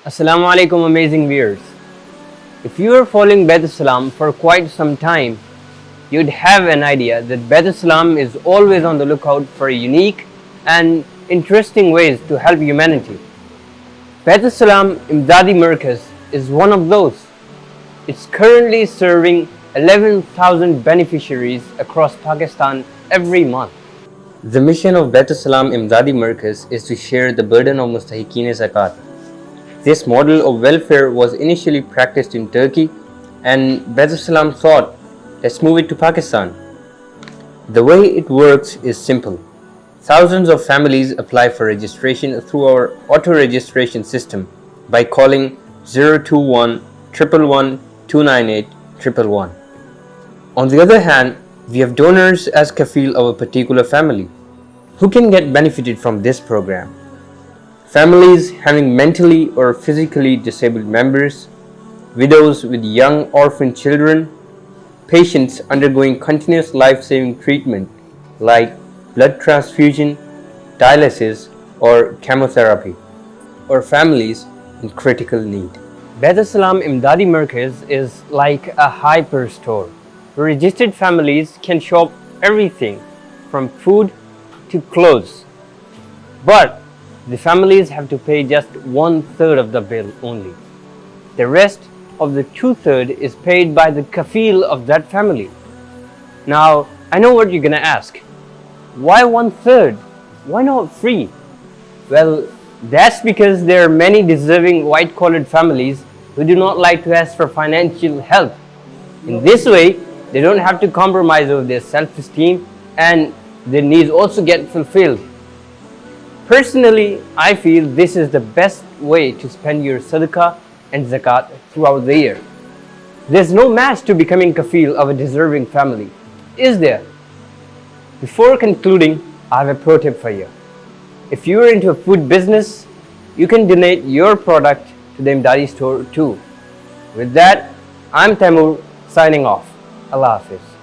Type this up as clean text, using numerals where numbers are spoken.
Assalamu alaikum amazing viewers. If you are following Bait Islam for quite some time, you'd have an idea that Bait Islam is always on the lookout for unique and interesting ways to help humanity. Bait Islam Imdadi Markaz is one of those. It's currently serving 11,000 beneficiaries across Pakistan every month. The mission of Bait Islam Imdadi Markaz is to share the burden of Mustahiqeen Zakat. This model of welfare was initially practiced in Turkey, and Bait Islam thought, let's move it to Pakistan. The way it works is simple. Thousands of families apply for registration through our auto-registration system by calling 021 111 298 111. On the other hand, we have donors as kafil of a particular family. Who can get benefited from this program? Families having mentally or physically disabled members, widows with young orphan children, patients undergoing continuous life-saving treatment like blood transfusion, dialysis or chemotherapy, or families in critical need. Bait Islam Imdadi Markaz is like a hyper store where registered families can shop everything from food to clothes. But the families have to pay just 1/3 of the bill only. The rest of the 2/3 is paid by the kafil of that family. Now, I know what you're gonna ask. Why 1/3? Why not free? Well, that's because there are many deserving white-collared families who do not like to ask for financial help. In this way, they don't have to compromise over their self-esteem and their needs also get fulfilled. Personally, I feel this is the best way to spend your sadaqah and zakat throughout the year. There's no match to becoming kafil of a deserving family, is there? Before concluding, I have a pro tip for you. If you are into a food business, you can donate your product to the Imdadi store too. With that, I'm Taimur signing off. Allah Hafiz.